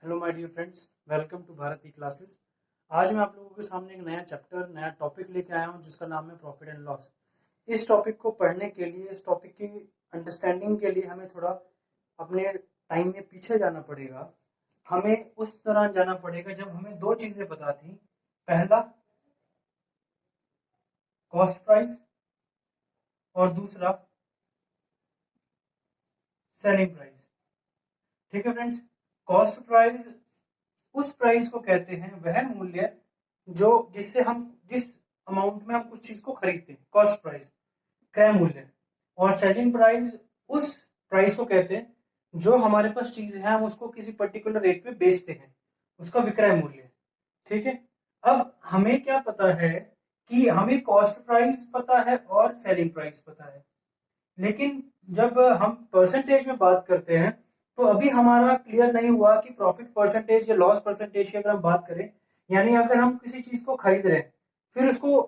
Hello my dear friends, welcome to Bharti classes. आज मैं आप लोगों के सामने एक नया चैप्टर, नया टॉपिक लेके आया हूं जिसका नाम है प्रॉफिट एंड लॉस। इस टॉपिक को पढ़ने के लिए, इस टॉपिक की अंडरस्टैंडिंग के लिए हमें थोड़ा अपने टाइम में पीछे जाना पड़ेगा। हमें उस दौरान जाना पड़ेगा जब हमें दो चीज़ें पता थी। पहला कॉस्ट प्राइस और दूसरा सेलिंग प्राइस। ठीक है फ्रेंड्स, कॉस्ट प्राइस उस प्राइस को कहते हैं, वह मूल्य जो जिससे हम जिस अमाउंट में हम कुछ चीज को खरीदते हैं, कॉस्ट प्राइस, क्रय मूल्य। और सेलिंग प्राइस उस प्राइस को कहते हैं जो हमारे पास चीज है, हम उसको किसी पर्टिकुलर रेट पे बेचते हैं, उसका विक्रय मूल्य। ठीक है, अब हमें क्या पता है कि हमें कॉस्ट प्राइस पता है और सेलिंग प्राइस पता है, लेकिन जब हम परसेंटेज में बात करते हैं तो अभी हमारा क्लियर नहीं हुआ कि प्रॉफिट परसेंटेज या लॉस परसेंटेज की अगर हम बात करें, यानी अगर हम किसी चीज को खरीद रहे हैं, फिर उसको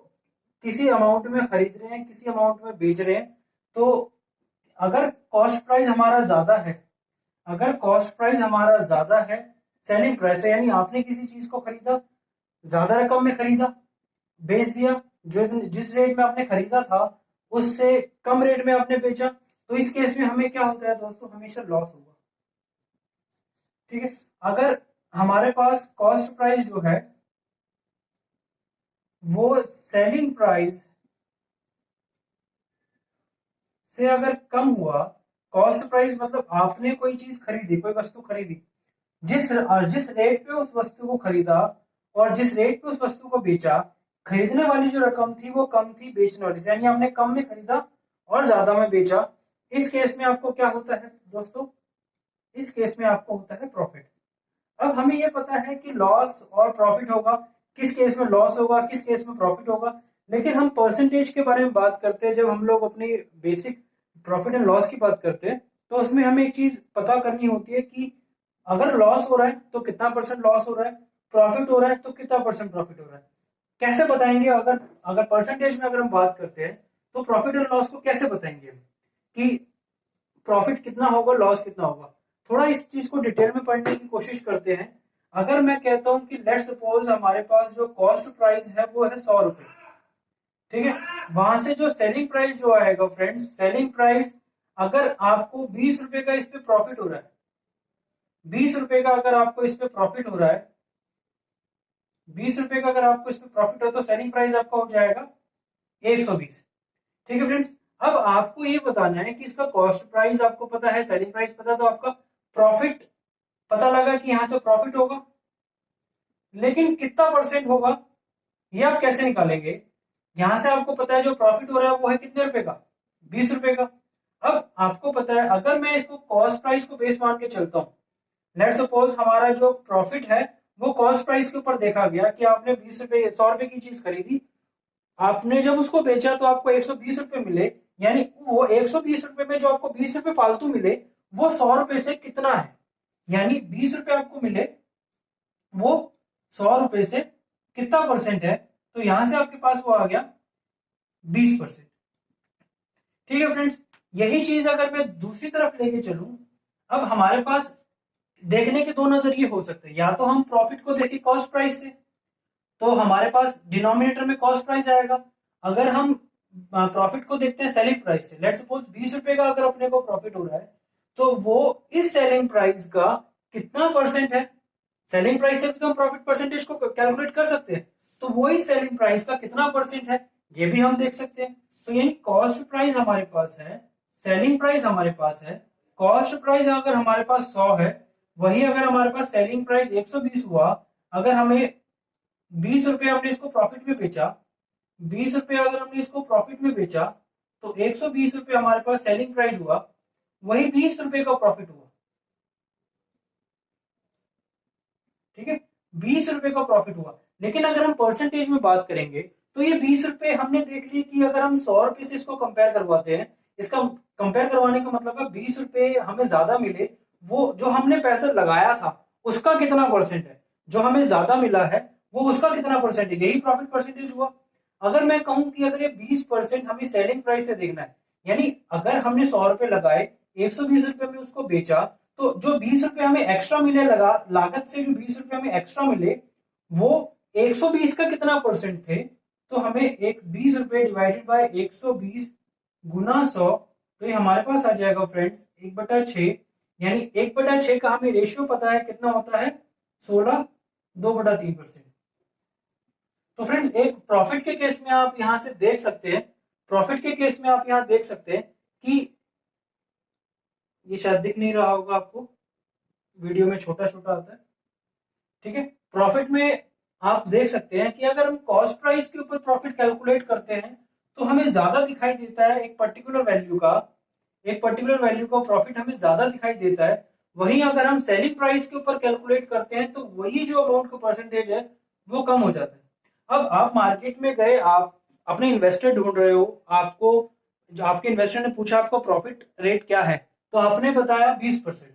किसी अमाउंट में खरीद रहे हैं, किसी अमाउंट में बेच रहे हैं, तो अगर कॉस्ट प्राइस हमारा ज्यादा है, अगर कॉस्ट प्राइस हमारा ज्यादा है सेलिंग प्राइस है, यानी आपने किसी चीज को खरीदा, ज्यादा रकम में खरीदा, बेच दिया, जो जिस रेट में आपने खरीदा था उससे कम रेट में आपने बेचा, तो इस केस में हमें क्या होता है दोस्तों, हमेशा लॉस होगा। ठीक है, अगर हमारे पास कॉस्ट प्राइस जो है वो सेलिंग प्राइस से अगर कम हुआ, कॉस्ट प्राइस मतलब आपने कोई चीज खरीदी, कोई वस्तु खरीदी, जिस जिस रेट पे उस वस्तु को खरीदा और जिस रेट पे उस वस्तु को बेचा, खरीदने वाली जो रकम थी वो कम थी बेचने वाली से, यानी आपने कम में खरीदा और ज्यादा में बेचा। इस केस में आपको क्या होता है दोस्तों, इस केस में आपको होता है प्रॉफिट। अब हमें यह पता है कि लॉस और प्रॉफिट होगा, किस केस में लॉस होगा, किस केस में प्रॉफिट होगा, लेकिन हम परसेंटेज के बारे में बात करते हैं। जब हम लोग अपनी बेसिक प्रॉफिट एंड लॉस की बात करते हैं तो उसमें हमें एक चीज पता करनी होती है कि अगर लॉस हो रहा है तो कितना परसेंट लॉस हो रहा है, प्रॉफिट हो रहा है तो कितना परसेंट प्रॉफिट हो रहा है। कैसे बताएंगे, अगर अगर परसेंटेज में अगर हम बात करते हैं तो प्रॉफिट एंड लॉस को कैसे बताएंगे कि प्रॉफिट कितना होगा, लॉस कितना होगा। थोड़ा इस चीज को डिटेल में पढ़ने की कोशिश करते हैं। अगर मैं कहता हूं कि लेट्स सपोज हमारे पास जो कॉस्ट प्राइस है वो है 100 रुपए, ठीक है, वहां से जो सेलिंग प्राइस जो आएगा फ्रेंड्स, सेलिंग प्राइस अगर आपको 20 रुपए का इस पे प्रॉफिट हो रहा है, 20 रुपए का अगर आपको इस पे प्रॉफिट हो रहा है, 20 रुपए का अगर आपको इस पे प्रॉफिट हो तो सेलिंग प्राइस आपका हो जाएगा 120। ठीक है फ्रेंड्स, अब आपको ये बताना है कि इसका कॉस्ट प्राइस आपको पता है, सेलिंग प्राइस पता, तो आपका प्रॉफिट पता लगा कि यहां से प्रॉफिट होगा, लेकिन कितना परसेंट होगा ये आप कैसे निकालेंगे। यहां से आपको पता है जो प्रॉफिट हो रहा है वो है कितने रुपए का, 20 रुपए का। अब आपको पता है अगर मैं इसको कॉस्ट प्राइस को बेस मान के चलता हूं, लेट सपोज हमारा जो प्रॉफिट है वो कॉस्ट प्राइस के ऊपर देखा गया कि आपने 20 रुपए, 100 रुपए की चीज खरीदी, आपने जब उसको बेचा तो आपको 120 रुपए मिले, यानी वो 120 रुपए में जो आपको 20 रुपए फालतू मिले वो 100 रुपए से कितना है, यानी 20 रुपए आपको मिले, वो 100 रुपए से कितना परसेंट है, तो यहां से आपके पास वो आ गया 20%। ठीक है फ्रेंड्स, यही चीज अगर मैं दूसरी तरफ लेके चलूं, अब हमारे पास देखने के दो नजरिए हो सकते हैं, या तो हम प्रॉफिट को देखें कॉस्ट प्राइस से, तो हमारे पास डिनोमिनेटर में कॉस्ट प्राइस आएगा। अगर हम प्रॉफिट को देखते हैं सेलिंग प्राइस से, लेट सपोज 20 रुपए का अगर अपने को प्रॉफिट हो रहा है तो वो इस सेलिंग प्राइस का कितना परसेंट है, सेलिंग प्राइस से भी तो हम प्रॉफिट परसेंटेज को कैलकुलेट कर सकते हैं, तो वो इस सेलिंग प्राइस का कितना परसेंट है ये भी हम देख सकते हैं। तो यानी कॉस्ट प्राइस हमारे पास है, सेलिंग प्राइस हमारे पास है। कॉस्ट प्राइस अगर हमारे पास 100 है, वही अगर हमारे पास सेलिंग प्राइस 120 हुआ, अगर हमें 20 रुपए हमने इसको प्रॉफिट में बेचा, 20 रुपए अगर हमने इसको प्रॉफिट में बेचा तो 120 रुपए हमारे पास सेलिंग प्राइस हुआ, वही 20 रुपए का प्रॉफिट हुआ। ठीक है, 20 रुपए का प्रॉफिट हुआ, लेकिन अगर हम परसेंटेज में बात करेंगे तो ये 20 रुपए हमने देख लिया कि अगर हम 100 रुपए से इसको कंपेयर करवाते हैं, इसका कंपेयर करवाने का मतलब है 20 रुपए हमें ज्यादा मिले, वो जो हमने पैसा लगाया था उसका कितना परसेंट है, जो हमें ज्यादा मिला है वो उसका कितना परसेंट है, यही प्रॉफिट परसेंटेज हुआ। अगर मैं कहूं कि अगर ये 20% हमें सेलिंग प्राइस से देखना है, यानी अगर हमने 100 रुपए लगाए, 120 रुपए में उसको बेचा, तो जो 20 रुपए हमें एक्स्ट्रा मिले लागत से जो 20 रुपए हमें एक्स्ट्रा मिले वो 120 का कितना परसेंट थे, तो हमें एक 20 रुपए डिवाइडेड बाय 120 गुना 100, तो ये हमारे पास आ जाएगा फ्रेंड्स 1/6, यानी 1/6 का हमें रेशियो पता है कितना होता है 16 2/3%। तो फ्रेंड्स एक प्रॉफिट के केस में आप यहां से देख सकते हैं, प्रॉफिट के केस में आप यहां देख सकते हैं कि ये शायद दिख नहीं रहा होगा आपको, वीडियो में छोटा छोटा आता है, ठीक है। प्रॉफिट में आप देख सकते हैं कि अगर हम कॉस्ट प्राइस के ऊपर प्रॉफिट कैलकुलेट करते हैं तो हमें ज्यादा दिखाई देता है, एक पर्टिकुलर वैल्यू का प्रॉफिट हमें ज्यादा दिखाई देता है। वहीं अगर हम सेलिंग प्राइस के ऊपर कैलकुलेट करते हैं तो वही जो अमाउंट का परसेंटेज है वो कम हो जाता है। अब आप मार्केट में गए, आप अपने इन्वेस्टर ढूंढ रहे हो, आपको जो आपके इन्वेस्टर ने पूछा आपका प्रॉफिट रेट क्या है, तो आपने बताया 20%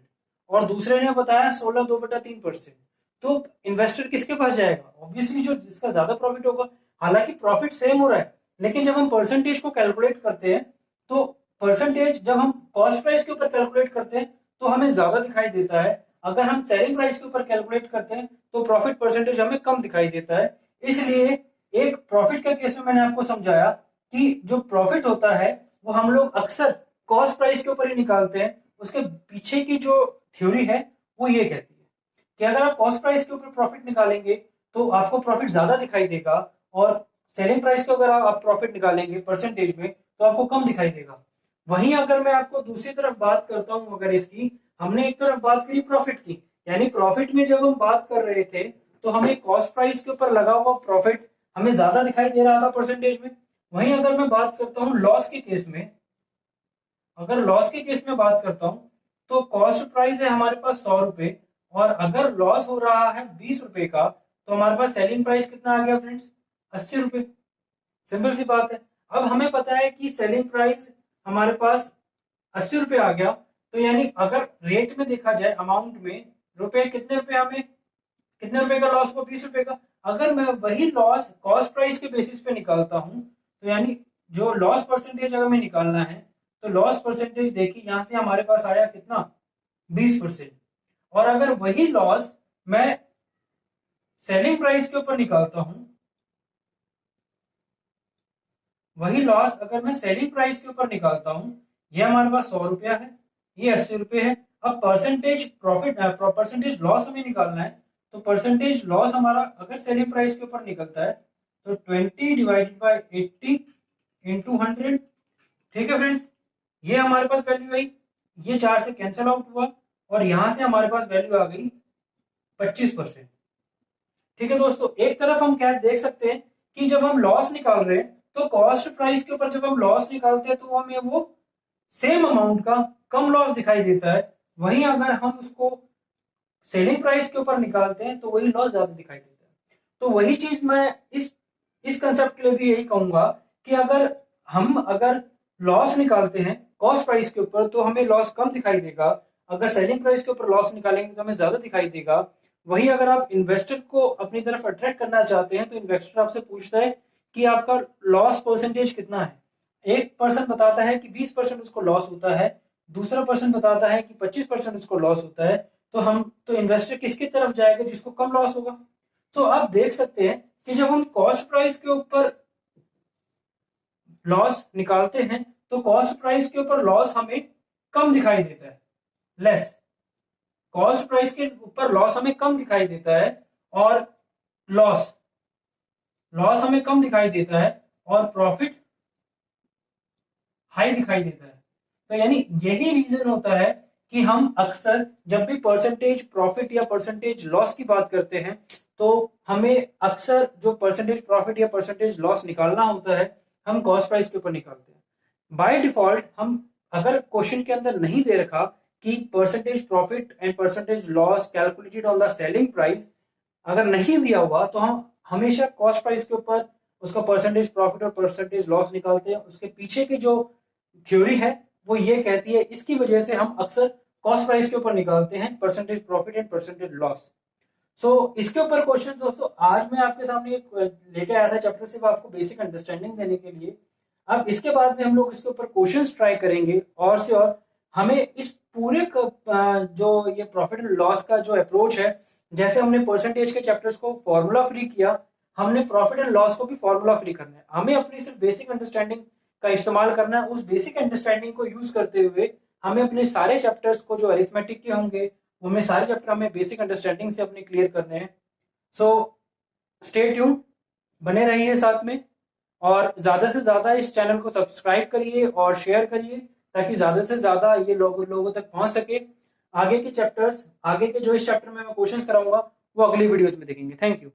और दूसरे ने बताया 16 तो इन्वेस्टर किसके पास जाएगा? ऑब्वियसली जो जिसका ज्यादा प्रॉफिट होगा। हालांकि प्रॉफिट सेम हो रहा है, लेकिन जब हम परसेंटेज को कैलकुलेट करते हैं तो परसेंटेज जब हम कॉस्ट प्राइस के ऊपर कैलकुलेट करते हैं तो हमें ज्यादा दिखाई देता है, अगर हम सेलिंग प्राइस के ऊपर कैलकुलेट करते हैं तो प्रॉफिट परसेंटेज हमें कम दिखाई देता है। इसलिए एक प्रॉफिट के केस में मैंने आपको समझाया कि जो प्रॉफिट होता है वो हम लोग अक्सर कॉस्ट प्राइस के ऊपर ही निकालते हैं। उसके पीछे की जो थ्योरी है वो ये कहती है कि अगर आप कॉस्ट प्राइस के ऊपर प्रॉफिट निकालेंगे तो आपको प्रॉफिट ज्यादा दिखाई देगा, और सेलिंग प्राइस के अगर आप प्रॉफिट निकालेंगे परसेंटेज में तो आपको कम दिखाई देगा। वहीं अगर मैं आपको दूसरी तरफ बात करता हूं, अगर इसकी हमने एक तरफ बात करी प्रॉफिट की, यानी प्रॉफिट में जब हम बात कर रहे थे तो हमें कॉस्ट प्राइस के ऊपर लगा हुआ प्रॉफिट हमें ज्यादा दिखाई दे रहा था परसेंटेज में। वहीं अगर मैं बात करता हूं लॉस के केस में, अगर लॉस के केस में बात करता हूं तो कॉस्ट प्राइस है हमारे पास 100 रुपए, और अगर लॉस हो रहा है 20 रुपए का तो हमारे पास सेलिंग प्राइस कितना आ गया फ्रेंड्स? 80 रुपए। सिंपल सी बात है। अब हमें पता है कि सेलिंग प्राइस हमारे पास 80 रुपए आ गया, तो यानी अगर रेट में देखा जाए अमाउंट में रुपए कितने रुपए हमें, कितने रुपए का लॉस हुआ? 20 रुपए का। अगर मैं वही लॉस कॉस्ट प्राइस के बेसिस पे निकालता हूं तो यानी जो लॉस परसेंटेज अगर मैं निकालना है तो लॉस परसेंटेज देखिए यहां से हमारे पास आया कितना? 20%। और अगर वही लॉस मैं सेलिंग प्राइस के ऊपर निकालता हूं, वही लॉस अगर मैं सेलिंग प्राइस के ऊपर निकालता हूं, ये हमारे पास 100 रुपया है, ये 80 रुपए है। अब परसेंटेज प्रॉफिट परसेंटेज लॉस हमें निकालना है, तो परसेंटेज लॉस हमारा अगर सेलिंग प्राइस के ऊपर निकलता है तो 20 डिवाइडेड बाय 80 इंटू 100। ठीक है फ्रेंड्स, ये हमारे पास वैल्यू आई, ये 4 से कैंसिल आउट हुआ और यहां से हमारे पास वैल्यू आ गई 25%। ठीक है दोस्तों, एक तरफ हम क्या देख सकते हैं कि जब हम लॉस निकाल रहे हैं तो कॉस्ट प्राइस के ऊपर जब हम लॉस निकालते हैं तो हमें वो सेम अमाउंट का कम लॉस दिखाई देता है। वहीं अगर हम उसको सेलिंग प्राइस के ऊपर निकालते हैं तो वही लॉस ज्यादा दिखाई देता है। तो वही चीज मैं इस कंसेप्ट के लिए भी यही कहूंगा कि अगर लॉस निकालते हैं कॉस्ट प्राइस के ऊपर तो हमें लॉस कम दिखाई देगा, अगर सेलिंग प्राइस के ऊपर लॉस निकालेंगे तो हमें ज्यादा दिखाई देगा। वही अगर आप इन्वेस्टर को अपनी तरफ अट्रैक्ट करना चाहते हैं तो इन्वेस्टर आपसे पूछता है कि आपका लॉस परसेंटेज कितना है। एक पर्सन बताता है कि 20% उसको लॉस होता है, दूसरा पर्सन बताता है कि 25% उसको लॉस होता है, तो इन्वेस्टर किसकी तरफ जाएगा? जिसको कम लॉस होगा। तो आप देख सकते हैं कि जब हम कॉस्ट प्राइस के ऊपर लॉस निकालते हैं तो कॉस्ट प्राइस के ऊपर लॉस हमें कम दिखाई देता है, लेस। कॉस्ट प्राइस के ऊपर लॉस हमें कम दिखाई देता है और लॉस हमें कम दिखाई देता है और प्रॉफिट हाई दिखाई देता है। तो यानी यही रीजन होता है कि हम अक्सर जब भी परसेंटेज प्रॉफिट या परसेंटेज लॉस की बात करते हैं तो हमें अक्सर जो परसेंटेज प्रॉफिट या परसेंटेज लॉस निकालना होता है हम कॉस्ट प्राइस के ऊपर निकालते हैं। बाय डिफॉल्ट हम अगर क्वेश्चन के अंदर नहीं दे रखा कि percentage profit and percentage loss calculated on the selling price, अगर नहीं दिया हुआ तो हम हमेशा कॉस्ट प्राइस के ऊपर उसका परसेंटेज प्रॉफिट और परसेंटेज लॉस निकालते हैं। उसके पीछे की जो थ्योरी है वो ये कहती है, इसकी वजह से हम अक्सर कॉस्ट प्राइस के ऊपर निकालते हैं percentage profit and percentage loss. So इसके ऊपर क्वेश्चन दोस्तों आज मैं आपके सामने एक लेके आया था चैप्टर से आपको बेसिक अंडरस्टैंडिंग देने के लिए। अब इसके बाद में हम लोग इसके ऊपर क्वेश्चंस ट्राई करेंगे और से और हमें इस पूरे जो ये प्रॉफिट एंड लॉस का जो अप्रोच है, जैसे हमने परसेंटेज के चैप्टर्स को फॉर्मूला फ्री किया, हमने प्रॉफिट एंड लॉस को भी फॉर्मूला फ्री करना है। हमें अपनी सिर्फ बेसिक अंडरस्टैंडिंग का इस्तेमाल करना है। उस बेसिक अंडरस्टैंडिंग को यूज करते हुए हमें अपने सारे चैप्टर्स को जो अरिथमेटिक के होंगे, उनमें सारे चैप्टर हमें बेसिक अंडरस्टैंडिंग से अपने क्लियर करने हैं। सो स्टे ट्यून, बने रहिए साथ में, और ज्यादा से ज्यादा इस चैनल को सब्सक्राइब करिए और शेयर करिए, ताकि ज्यादा से ज्यादा ये लोगों तक पहुंच सके। आगे के चैप्टर्स, आगे के जो इस चैप्टर में मैं क्वेश्चंस कराऊंगा, वो अगली वीडियोस में देखेंगे। Thank you.